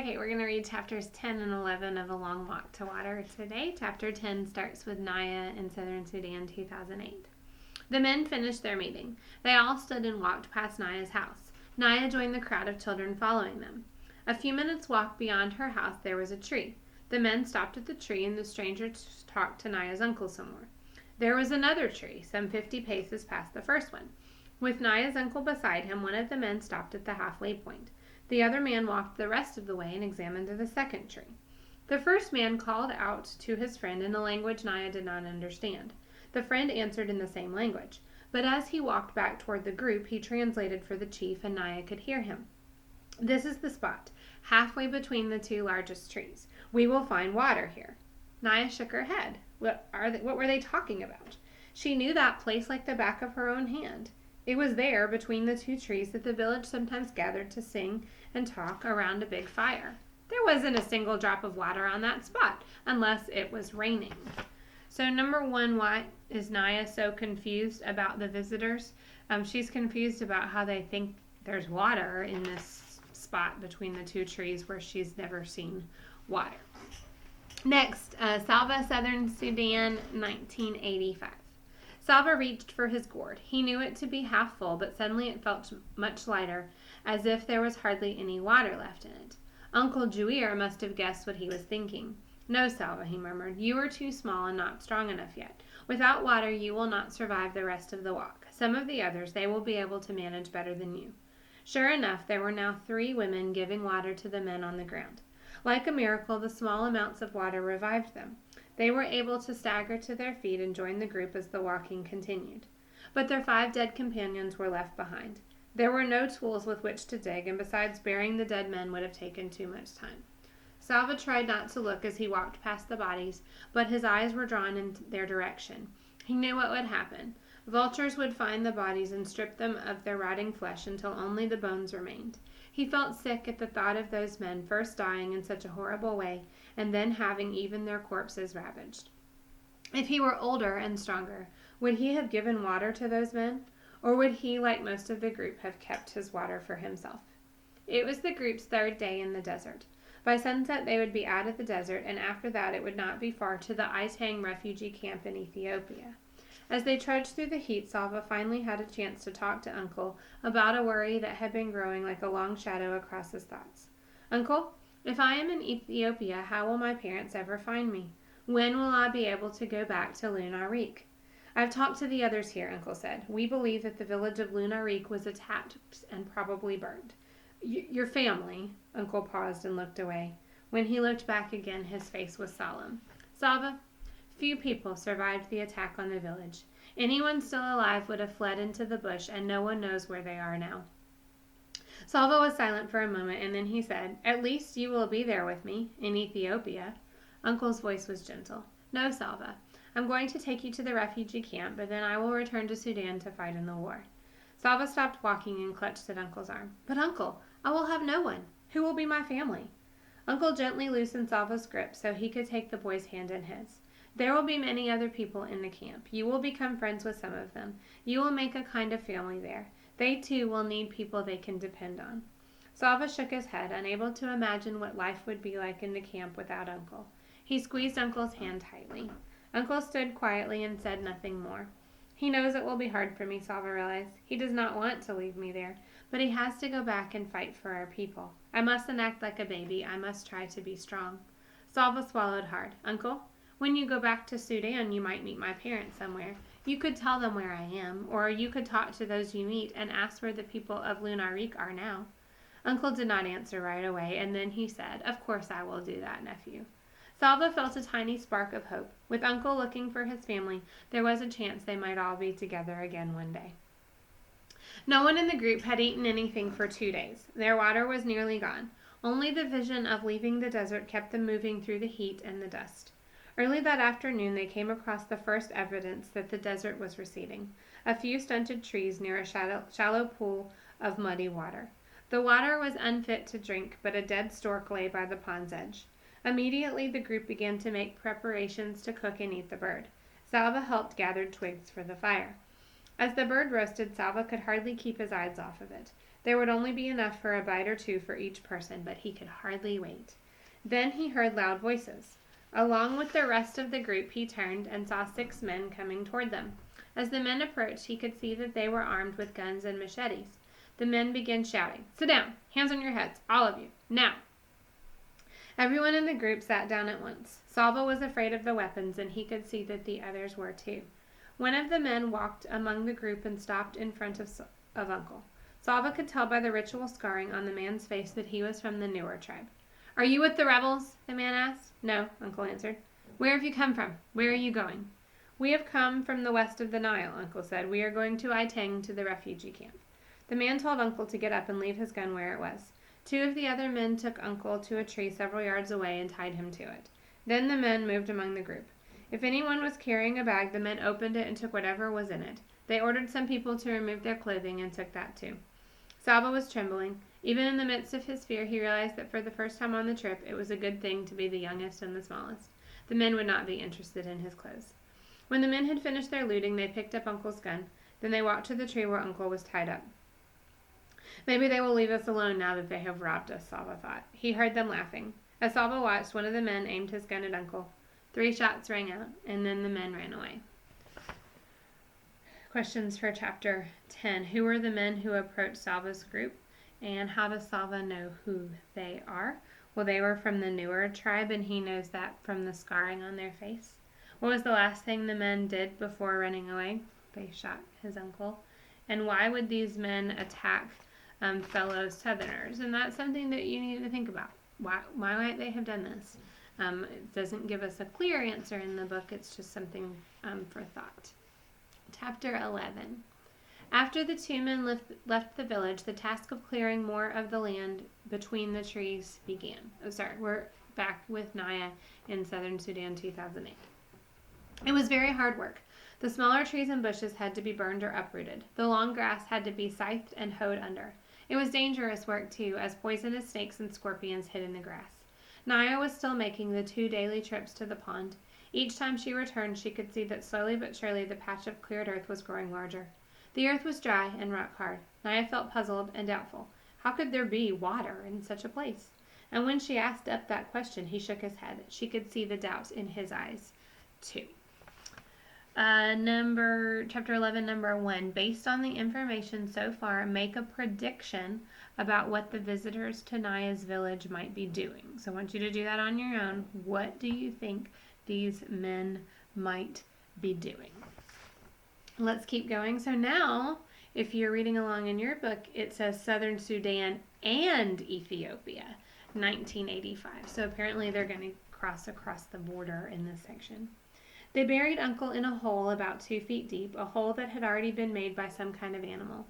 Okay, we're going to read chapters 10 and 11 of A Long Walk to Water today. Chapter 10 starts with Naya in Southern Sudan, 2008. The men finished their meeting. They all stood and walked past Naya's house. Naya joined the crowd of children following them. A few minutes' walk beyond her house there was a tree. The men stopped at the tree and the stranger talked to Naya's uncle some more. There was another tree, some 50 paces past the first one. With Naya's uncle beside him, one of the men stopped at the halfway point. The other man walked the rest of the way and examined the second tree. The first man called out to his friend in a language Naya did not understand. The friend answered in the same language, but as he walked back toward the group, he translated for the chief and Naya could hear him. This is the spot, halfway between the two largest trees. We will find water here. Naya shook her head. What were they talking about? She knew that place like the back of her own hand. It was there, between the two trees, that the village sometimes gathered to sing and talk around a big fire. There wasn't a single drop of water on that spot, unless it was raining. So number one, why is Naya so confused about the visitors? She's confused about how they think there's water in this spot between the two trees where she's never seen water. Next, Salva, Southern Sudan, 1985. Salva reached for his gourd. He knew it to be half full, but suddenly it felt much lighter, as if there was hardly any water left in it. Uncle Juir must have guessed what he was thinking. No, Salva, he murmured. You are too small and not strong enough yet. Without water, you will not survive the rest of the walk. Some of the others, they will be able to manage better than you. Sure enough, there were now 3 women giving water to the men on the ground. Like a miracle, the small amounts of water revived them. They were able to stagger to their feet and join the group as the walking continued. But their 5 dead companions were left behind. There were no tools with which to dig, and besides, burying the dead men would have taken too much time. Salva tried not to look as he walked past the bodies, but his eyes were drawn in their direction. He knew what would happen. Vultures would find the bodies and strip them of their rotting flesh until only the bones remained. He felt sick at the thought of those men first dying in such a horrible way, and then having even their corpses ravaged. If he were older and stronger, would he have given water to those men? Or would he, like most of the group, have kept his water for himself? It was the group's 3rd day in the desert. By sunset they would be out of the desert, and after that it would not be far to the Itang refugee camp in Ethiopia. As they trudged through the heat, Salva finally had a chance to talk to Uncle about a worry that had been growing like a long shadow across his thoughts. Uncle, if I am in Ethiopia, how will my parents ever find me? When will I be able to go back to Lunarik? I've talked to the others here, Uncle said. We believe that the village of Lunarik was attacked and probably burned. Your family? Uncle paused and looked away. When he looked back again, his face was solemn. Salva, few people survived the attack on the village. Anyone still alive would have fled into the bush, and no one knows where they are now. Salva was silent for a moment, and then he said, At least you will be there with me, in Ethiopia. Uncle's voice was gentle. No, Salva. I'm going to take you to the refugee camp, but then I will return to Sudan to fight in the war. Salva stopped walking and clutched at Uncle's arm. But, Uncle, I will have no one. Who will be my family? Uncle gently loosened Salva's grip so he could take the boy's hand in his. There will be many other people in the camp. You will become friends with some of them. You will make a kind of family there. They, too, will need people they can depend on. Salva shook his head, unable to imagine what life would be like in the camp without Uncle. He squeezed Uncle's hand tightly. Uncle stood quietly and said nothing more. He knows it will be hard for me, Salva realized. He does not want to leave me there, but he has to go back and fight for our people. I mustn't act like a baby. I must try to be strong. Salva swallowed hard. Uncle, when you go back to Sudan, you might meet my parents somewhere. You could tell them where I am, or you could talk to those you meet and ask where the people of Lunarik are now. Uncle did not answer right away, and then he said, Of course I will do that, nephew. Salva felt a tiny spark of hope. With Uncle looking for his family, there was a chance they might all be together again one day. No one in the group had eaten anything for 2 days. Their water was nearly gone. Only the vision of leaving the desert kept them moving through the heat and the dust. Early that afternoon they came across the first evidence that the desert was receding. A few stunted trees near a shallow pool of muddy water. The water was unfit to drink, but a dead stork lay by the pond's edge. Immediately the group began to make preparations to cook and eat the bird. Salva helped gather twigs for the fire. As the bird roasted, Salva could hardly keep his eyes off of it. There would only be enough for a bite or two for each person, but he could hardly wait. Then he heard loud voices. Along with the rest of the group, he turned and saw 6 men coming toward them. As the men approached, he could see that they were armed with guns and machetes. The men began shouting, "Sit down! Hands on your heads, all of you! Now!" Everyone in the group sat down at once. Salva was afraid of the weapons, and he could see that the others were too. One of the men walked among the group and stopped in front of Uncle. Salva could tell by the ritual scarring on the man's face that he was from the Newer tribe. "Are you with the rebels?" the man asked. "No," Uncle answered. "Where have you come from? Where are you going?" "We have come from the west of the Nile," Uncle said. "We are going to Itang, to the refugee camp." The man told Uncle to get up and leave his gun where it was. 2 of the other men took Uncle to a tree several yards away and tied him to it. Then the men moved among the group. If anyone was carrying a bag, the men opened it and took whatever was in it. They ordered some people to remove their clothing and took that too. Salva was trembling. Even in the midst of his fear, he realized that for the first time on the trip, it was a good thing to be the youngest and the smallest. The men would not be interested in his clothes. When the men had finished their looting, they picked up Uncle's gun. Then they walked to the tree where Uncle was tied up. "Maybe they will leave us alone now that they have robbed us," Salva thought. He heard them laughing. As Salva watched, one of the men aimed his gun at Uncle. 3 shots rang out, and then the men ran away. Questions for chapter 10. Who were the men who approached Salva's group? And how does Salva know who they are? Well, they were from the Newer tribe, and he knows that from the scarring on their face. What was the last thing the men did before running away? They shot his uncle. And why would these men attack fellow Southerners? And that's something that you need to think about. Why might they have done this? It doesn't give us a clear answer in the book. It's just something for thought. Chapter 11. After the 2 men left the village, the task of clearing more of the land between the trees began. We're back with Naya in Southern Sudan 2008. It was very hard work. The smaller trees and bushes had to be burned or uprooted. The long grass had to be scythed and hoed under. It was dangerous work, too, as poisonous snakes and scorpions hid in the grass. Naya was still making the 2 daily trips to the pond. Each time she returned, she could see that slowly but surely the patch of cleared earth was growing larger. The earth was dry and rock hard. Naya felt puzzled and doubtful. How could there be water in such a place? And when she asked Up that question, he shook his head. She could see the doubt in his eyes, too. Chapter 11, number 1. Based on the information so far, make a prediction about what the visitors to Naya's village might be doing. So I want you to do that on your own. What do you think these men might be doing? Let's keep going. So now, if you're reading along in your book, it says Southern Sudan and Ethiopia, 1985. So apparently they're going to cross across the border in this section. They buried Uncle in a hole about 2 feet deep, a hole that had already been made by some kind of animal.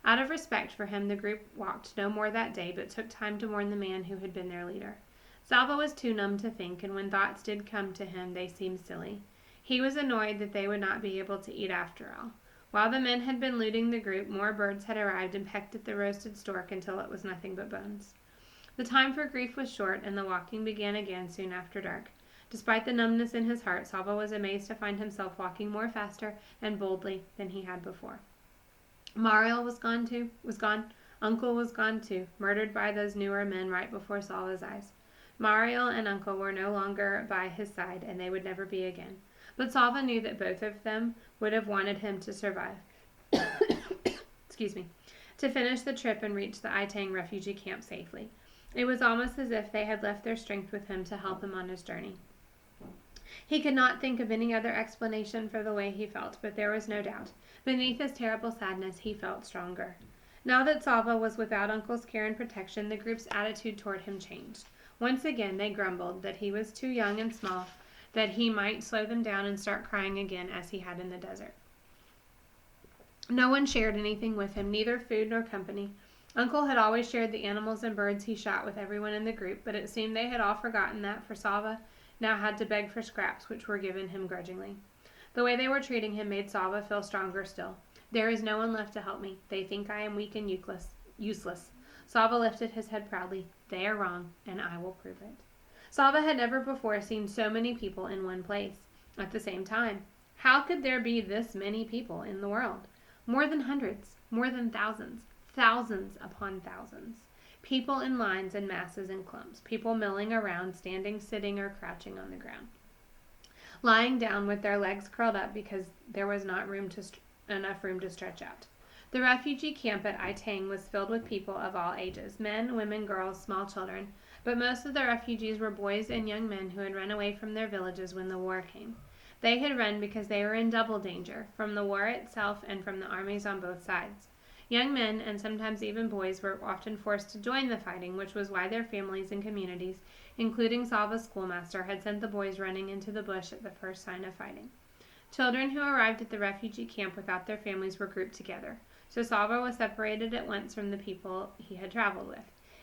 Out of respect for him, the group walked no more that day, but took time to warn the man who had been their leader. Salva was too numb to think, and when thoughts did come to him, they seemed silly. He was annoyed that they would not be able to eat after all. While the men had been looting the group, more birds had arrived and pecked at the roasted stork until it was nothing but bones. The time for grief was short, and the walking began again soon after dark. Despite the numbness in his heart, Salva was amazed to find himself walking more faster and boldly than he had before. Mariel was gone. Uncle was gone too, murdered by those Newer men right before Salva's eyes. Mariel and Uncle were no longer by his side, and they would never be again. But Salva knew that both of them would have wanted him to survive. To finish the trip and reach the Itang refugee camp safely. It was almost as if they had left their strength with him to help him on his journey. He could not think of any other explanation for the way he felt, but there was no doubt. Beneath his terrible sadness, he felt stronger. Now that Salva was without Uncle's care and protection, the group's attitude toward him changed. Once again, they grumbled that he was too young and small, that he might slow them down and start crying again as he had in the desert. No one shared anything with him, neither food nor company. Uncle had always shared the animals and birds he shot with everyone in the group, but it seemed they had all forgotten that, for Salva now had to beg for scraps, which were given him grudgingly. The way they were treating him made Salva feel stronger still. There is no one left to help me. They think I am weak and useless. Salva lifted his head proudly. They are wrong, and I will prove it. Salva had never before seen so many people in one place at the same time. How could there be this many people in the world? More than hundreds, more than thousands, thousands upon thousands. People in lines and masses and clumps. People milling around, standing, sitting, or crouching on the ground. Lying down with their legs curled up because there was not enough room to stretch out. The refugee camp at Itang was filled with people of all ages, men, women, girls, small children, but most of the refugees were boys and young men who had run away from their villages when the war came. They had run because they were in double danger, from the war itself and from the armies on both sides. Young men, and sometimes even boys, were often forced to join the fighting, which was why their families and communities, including Salva's schoolmaster, had sent the boys running into the bush at the first sign of fighting. Children who arrived at the refugee camp without their families were grouped together, so Salva was separated at once from the people he had traveled with.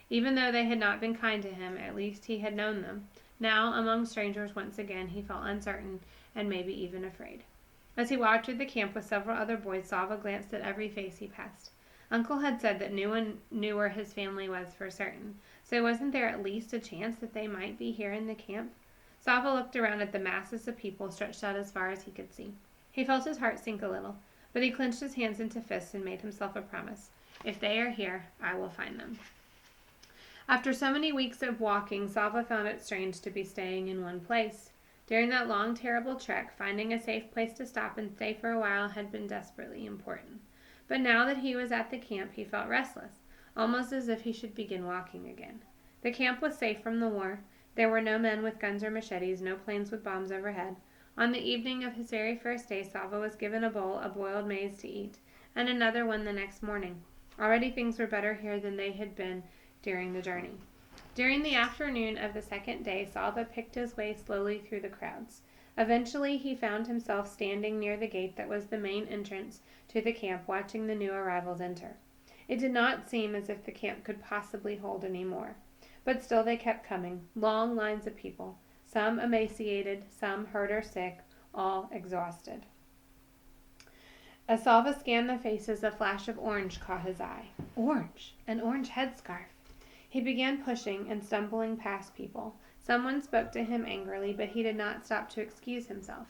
Even though they had not been kind to him, at least he had known them. Now, among strangers once again, he felt uncertain and maybe even afraid. As he walked through the camp with several other boys, Salva glanced at every face he passed. Uncle had said that no one knew where his family was for certain, so wasn't there at least a chance that they might be here in the camp? Salva looked around at the masses of people stretched out as far as he could see. He felt his heart sink a little, but he clenched his hands into fists and made himself a promise. If they are here, I will find them. After so many weeks of walking, Salva found it strange to be staying in one place. During that long, terrible trek, finding a safe place to stop and stay for a while had been desperately important. But now that he was at the camp, he felt restless, almost as if he should begin walking again. The camp was safe from the war. There were no men with guns or machetes, no planes with bombs overhead. On the evening of his very first day, Salva was given a bowl of boiled maize to eat, and another one the next morning. Already things were better here than they had been during the journey. During the afternoon of the second day, Salva picked his way slowly through the crowds. Eventually, he found himself standing near the gate that was the main entrance to the camp, watching the new arrivals enter. It did not seem as if the camp could possibly hold any more. But still they kept coming, long lines of people, some emaciated, some hurt or sick, all exhausted. As Salva scanned the faces, a flash of orange caught his eye. Orange! An orange headscarf! He began pushing and stumbling past people. Someone spoke to him angrily, but he did not stop to excuse himself.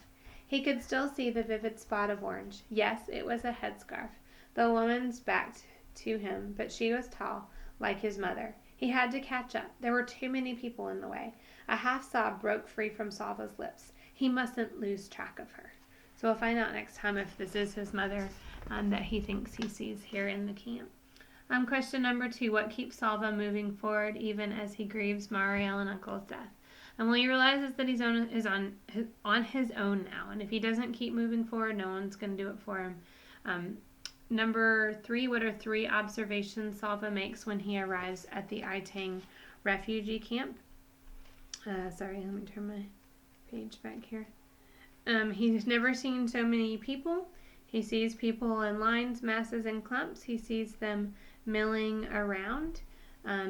He could still see the vivid spot of orange. Yes, it was a headscarf. The woman's back to him, but she was tall, like his mother. He had to catch up. There were too many people in the way. A half sob broke free from Salva's lips. He mustn't lose track of her. So we'll find out next time if this is his mother that he thinks he sees here in the camp. Question number 2. What keeps Salva moving forward even as he grieves Mariel and Uncle's death? And when he realizes that he's on his own now, and if he doesn't keep moving forward, no one's going to do it for him. Number 3, what are 3 observations Salva makes when he arrives at the Itang refugee camp? Sorry, let me turn my page back here. He's never seen so many people. He sees people in lines, masses, and clumps. He sees them milling around.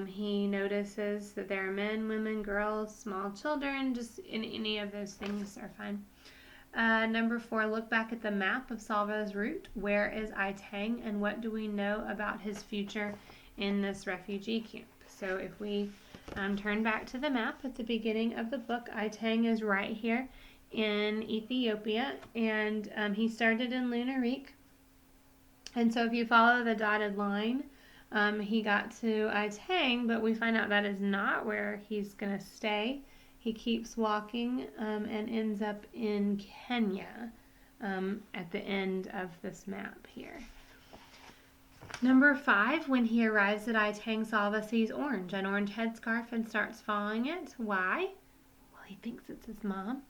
He notices that there are men, women, girls, small children. Just any of those things are fine. Number 4, look back at the map of Salva's route. Where is Itang, and what do we know about his future in this refugee camp? So if we turn back to the map at the beginning of the book, Itang is right here in Ethiopia, and he started in Lunarik. And so if you follow the dotted line, he got to Itang, but we find out that is not where he's going to stay. He keeps walking and ends up in Kenya at the end of this map here. Number 5, when he arrives at Itang, Salva sees an orange headscarf, and starts following it. Why? Well, he thinks it's his mom.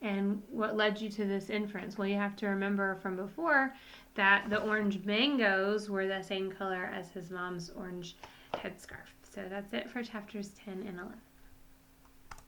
And what led you to this inference? Well, you have to remember from before that the orange mangoes were the same color as his mom's orange headscarf. So that's it for chapters 10 and 11.